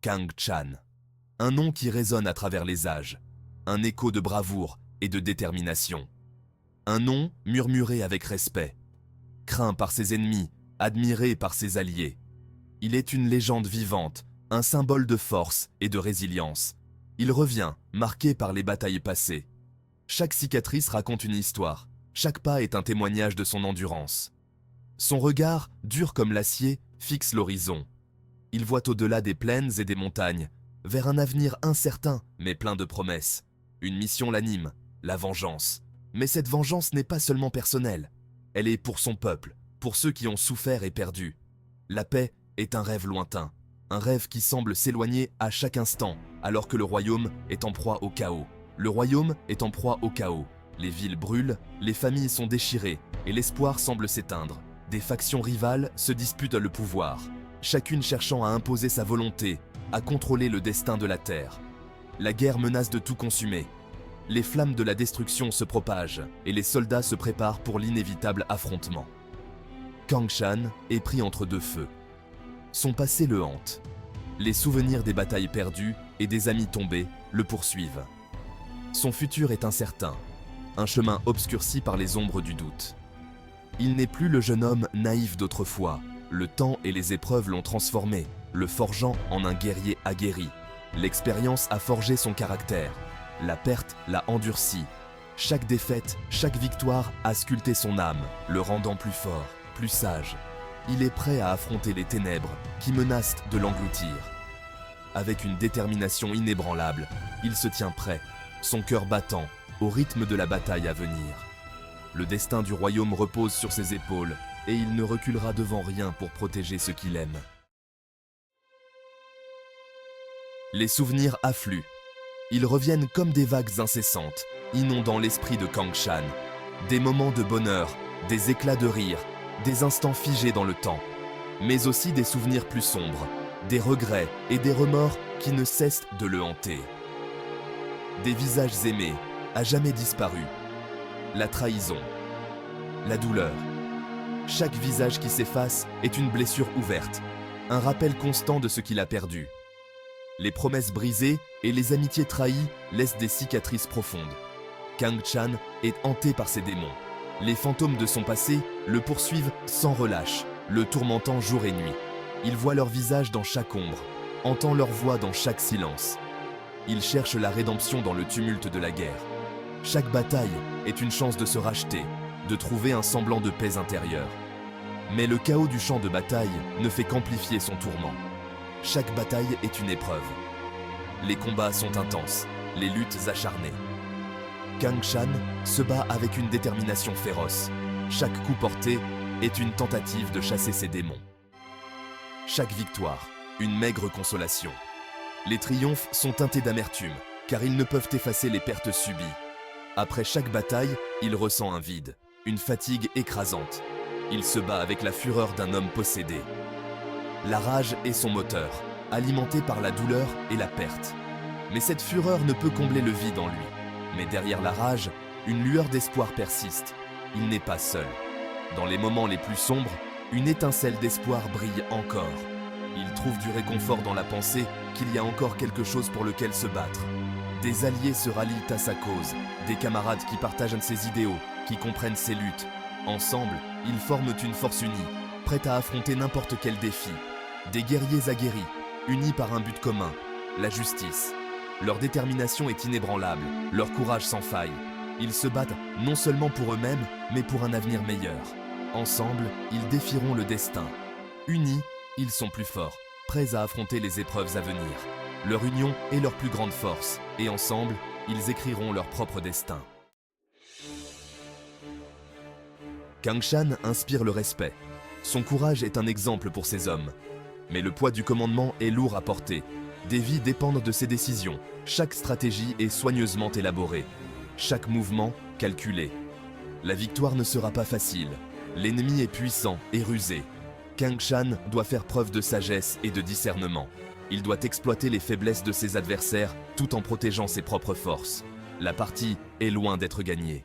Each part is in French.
Kang Chan. Un nom qui résonne à travers les âges, un écho de bravoure et de détermination. Un nom murmuré avec respect, craint par ses ennemis, admiré par ses alliés. Il est une légende vivante, un symbole de force et de résilience. Il revient, marqué par les batailles passées. Chaque cicatrice raconte une histoire, chaque pas est un témoignage de son endurance. Son regard, dur comme l'acier, fixe l'horizon. Il voit au-delà des plaines et des montagnes, vers un avenir incertain mais plein de promesses. Une mission l'anime, la vengeance. Mais cette vengeance n'est pas seulement personnelle. Elle est pour son peuple, pour ceux qui ont souffert et perdu. La paix est un rêve lointain, un rêve qui semble s'éloigner à chaque instant, alors que le royaume est en proie au chaos. Le royaume est en proie au chaos. Les villes brûlent, les familles sont déchirées, et l'espoir semble s'éteindre. Des factions rivales se disputent le pouvoir, chacune cherchant à imposer sa volonté, à contrôler le destin de la terre. La guerre menace de tout consumer. Les flammes de la destruction se propagent, et les soldats se préparent pour l'inévitable affrontement. Kang Chan est pris entre deux feux. Son passé le hante. Les souvenirs des batailles perdues et des amis tombés le poursuivent. Son futur est incertain, un chemin obscurci par les ombres du doute. Il n'est plus le jeune homme naïf d'autrefois. Le temps et les épreuves l'ont transformé, le forgeant en un guerrier aguerri. L'expérience a forgé son caractère. La perte l'a endurci. Chaque défaite, chaque victoire a sculpté son âme, le rendant plus fort, plus sage. Il est prêt à affronter les ténèbres qui menacent de l'engloutir. Avec une détermination inébranlable, il se tient prêt, son cœur battant, au rythme de la bataille à venir. Le destin du royaume repose sur ses épaules et il ne reculera devant rien pour protéger ceux qu'il aime. Les souvenirs affluent. Ils reviennent comme des vagues incessantes, inondant l'esprit de Kang Chan. Des moments de bonheur, des éclats de rire, des instants figés dans le temps, mais aussi des souvenirs plus sombres, des regrets et des remords qui ne cessent de le hanter. Des visages aimés, à jamais disparus. La trahison, la douleur. Chaque visage qui s'efface est une blessure ouverte, un rappel constant de ce qu'il a perdu. Les promesses brisées et les amitiés trahies laissent des cicatrices profondes. Kang Chan est hanté par ses démons. Les fantômes de son passé le poursuivent sans relâche, le tourmentant jour et nuit. Il voit leur visage dans chaque ombre, entend leur voix dans chaque silence. Il cherche la rédemption dans le tumulte de la guerre. Chaque bataille est une chance de se racheter, de trouver un semblant de paix intérieure. Mais le chaos du champ de bataille ne fait qu'amplifier son tourment. Chaque bataille est une épreuve. Les combats sont intenses, les luttes acharnées. Kang Chan se bat avec une détermination féroce. Chaque coup porté est une tentative de chasser ses démons. Chaque victoire, une maigre consolation. Les triomphes sont teintés d'amertume, car ils ne peuvent effacer les pertes subies. Après chaque bataille, il ressent un vide, une fatigue écrasante. Il se bat avec la fureur d'un homme possédé. La rage est son moteur, alimenté par la douleur et la perte. Mais cette fureur ne peut combler le vide en lui. Mais derrière la rage, une lueur d'espoir persiste. Il n'est pas seul. Dans les moments les plus sombres, une étincelle d'espoir brille encore. Il trouve du réconfort dans la pensée qu'il y a encore quelque chose pour lequel se battre. Des alliés se rallient à sa cause, des camarades qui partagent ses idéaux, qui comprennent ses luttes. Ensemble, ils forment une force unie, prête à affronter n'importe quel défi. Des guerriers aguerris, unis par un but commun, la justice. Leur détermination est inébranlable, leur courage sans faille. Ils se battent non seulement pour eux-mêmes, mais pour un avenir meilleur. Ensemble, ils défieront le destin. Unis, ils sont plus forts, prêts à affronter les épreuves à venir. Leur union est leur plus grande force, et ensemble, ils écriront leur propre destin. Kang Chan inspire le respect. Son courage est un exemple pour ses hommes. Mais le poids du commandement est lourd à porter. Des vies dépendent de ses décisions. Chaque stratégie est soigneusement élaborée. Chaque mouvement calculé. La victoire ne sera pas facile. L'ennemi est puissant et rusé. Kang Chan doit faire preuve de sagesse et de discernement. Il doit exploiter les faiblesses de ses adversaires tout en protégeant ses propres forces. La partie est loin d'être gagnée.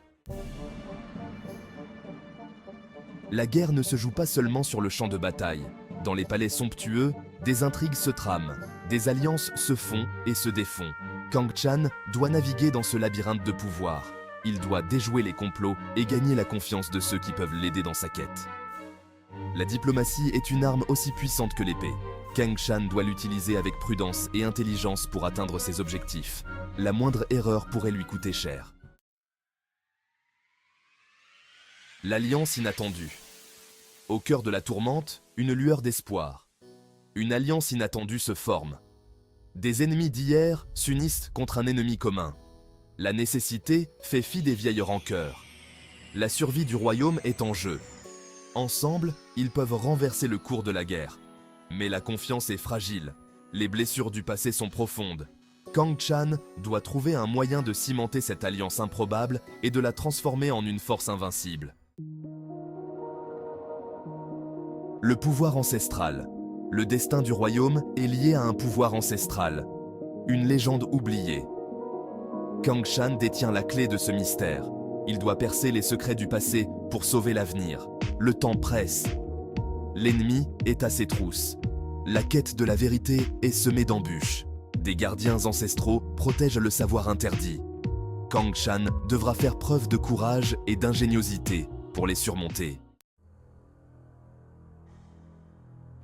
La guerre ne se joue pas seulement sur le champ de bataille. Dans les palais somptueux, des intrigues se trament, Des alliances se font et se défont. Kang Chan doit naviguer dans ce labyrinthe de pouvoir. Il doit déjouer les complots et gagner la confiance de ceux qui peuvent l'aider dans sa quête. La diplomatie est une arme aussi puissante que l'épée. Kang Chan doit l'utiliser avec prudence et intelligence pour atteindre ses objectifs. La moindre erreur pourrait lui coûter cher. L'alliance inattendue. Au cœur de la tourmente, une lueur d'espoir. Une alliance inattendue se forme. Des ennemis d'hier s'unissent contre un ennemi commun. La nécessité fait fi des vieilles rancœurs. La survie du royaume est en jeu. Ensemble, ils peuvent renverser le cours de la guerre. Mais la confiance est fragile. Les blessures du passé sont profondes. Kang Chan doit trouver un moyen de cimenter cette alliance improbable et de la transformer en une force invincible. Le pouvoir ancestral. Le destin du royaume est lié à un pouvoir ancestral. Une légende oubliée. Kang Chan détient la clé de ce mystère. Il doit percer les secrets du passé pour sauver l'avenir. Le temps presse. L'ennemi est à ses trousses. La quête de la vérité est semée d'embûches. Des gardiens ancestraux protègent le savoir interdit. Kang Chan devra faire preuve de courage et d'ingéniosité pour les surmonter.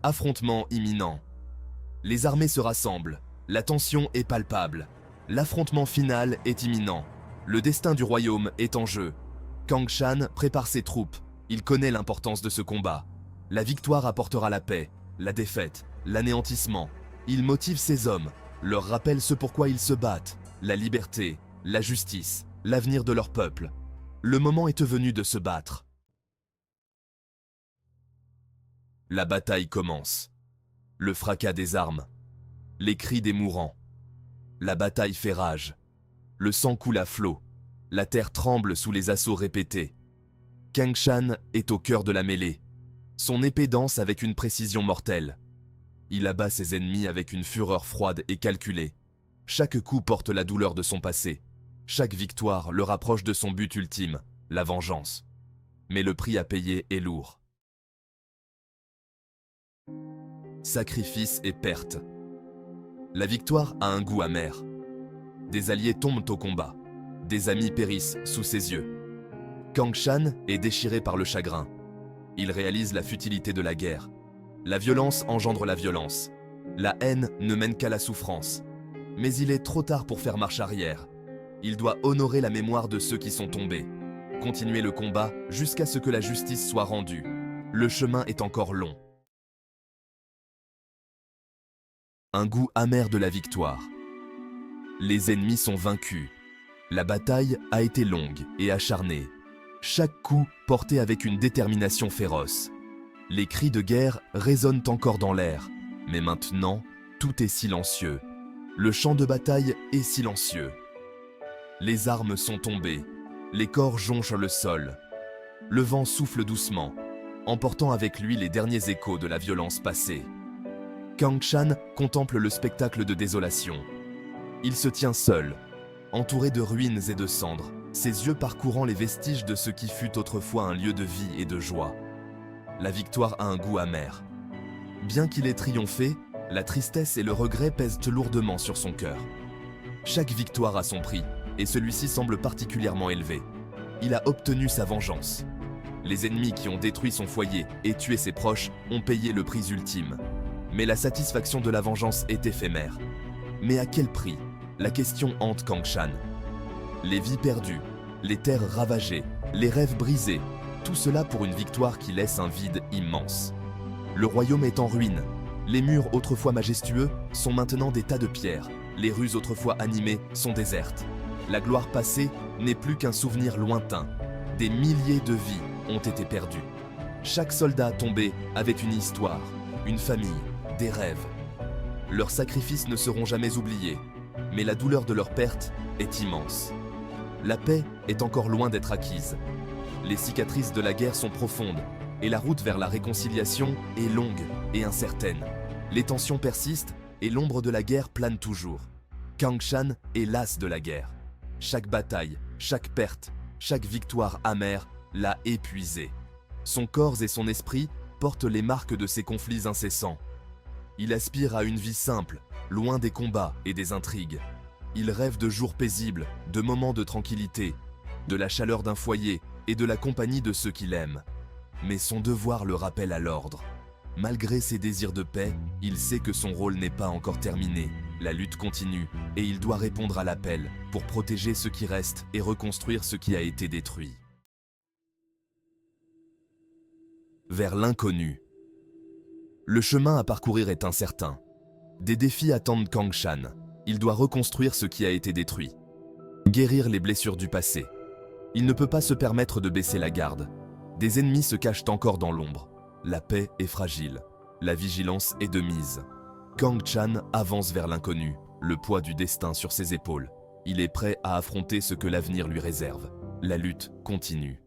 Affrontement imminent. Les armées se rassemblent. La tension est palpable. L'affrontement final est imminent. Le destin du royaume est en jeu. Kang Chan prépare ses troupes. Il connaît l'importance de ce combat. La victoire apportera la paix, la défaite, l'anéantissement. Il motive ses hommes, leur rappelle ce pourquoi ils se battent, la liberté, la justice, l'avenir de leur peuple. Le moment est venu de se battre. La bataille commence. Le fracas des armes, les cris des mourants. La bataille fait rage. Le sang coule à flot. La terre tremble sous les assauts répétés. Kang Chan est au cœur de la mêlée. Son épée danse avec une précision mortelle. Il abat ses ennemis avec une fureur froide et calculée. Chaque coup porte la douleur de son passé. Chaque victoire le rapproche de son but ultime, la vengeance. Mais le prix à payer est lourd. Sacrifice et perte. La victoire a un goût amer. Des alliés tombent au combat. Des amis périssent sous ses yeux. Kang Chan est déchiré par le chagrin. Il réalise la futilité de la guerre. La violence engendre la violence. La haine ne mène qu'à la souffrance. Mais il est trop tard pour faire marche arrière. Il doit honorer la mémoire de ceux qui sont tombés. Continuer le combat jusqu'à ce que la justice soit rendue. Le chemin est encore long. Un goût amer de la victoire. Les ennemis sont vaincus. La bataille a été longue et acharnée. Chaque coup porté avec une détermination féroce. Les cris de guerre résonnent encore dans l'air. Mais maintenant, tout est silencieux. Le champ de bataille est silencieux. Les armes sont tombées. Les corps jonchent le sol. Le vent souffle doucement, emportant avec lui les derniers échos de la violence passée. Kang Chan contemple le spectacle de désolation. Il se tient seul, entouré de ruines et de cendres, ses yeux parcourant les vestiges de ce qui fut autrefois un lieu de vie et de joie. La victoire a un goût amer. Bien qu'il ait triomphé, la tristesse et le regret pèsent lourdement sur son cœur. Chaque victoire a son prix, et celui-ci semble particulièrement élevé. Il a obtenu sa vengeance. Les ennemis qui ont détruit son foyer et tué ses proches ont payé le prix ultime. Mais la satisfaction de la vengeance est éphémère. Mais à quel prix? La question hante Kang Chan. Les vies perdues, les terres ravagées, les rêves brisés, tout cela pour une victoire qui laisse un vide immense. Le royaume est en ruine. Les murs autrefois majestueux sont maintenant des tas de pierres. Les rues autrefois animées sont désertes. La gloire passée n'est plus qu'un souvenir lointain. Des milliers de vies ont été perdues. Chaque soldat tombé avait une histoire, une famille, des rêves. Leurs sacrifices ne seront jamais oubliés, mais la douleur de leur perte est immense. La paix est encore loin d'être acquise. Les cicatrices de la guerre sont profondes, et la route vers la réconciliation est longue et incertaine. Les tensions persistent et l'ombre de la guerre plane toujours. Kang Chan est las de la guerre. Chaque bataille, chaque perte, chaque victoire amère l'a épuisé. Son corps et son esprit portent les marques de ces conflits incessants. Il aspire à une vie simple, loin des combats et des intrigues. Il rêve de jours paisibles, de moments de tranquillité, de la chaleur d'un foyer et de la compagnie de ceux qu'il aime. Mais son devoir le rappelle à l'ordre. Malgré ses désirs de paix, il sait que son rôle n'est pas encore terminé. La lutte continue et il doit répondre à l'appel pour protéger ce qui reste et reconstruire ce qui a été détruit. Vers l'inconnu. Le chemin à parcourir est incertain. Des défis attendent Kang Shan. Il doit reconstruire ce qui a été détruit. Guérir les blessures du passé. Il ne peut pas se permettre de baisser la garde. Des ennemis se cachent encore dans l'ombre. La paix est fragile. La vigilance est de mise. Kang Shan avance vers l'inconnu, le poids du destin sur ses épaules. Il est prêt à affronter ce que l'avenir lui réserve. La lutte continue.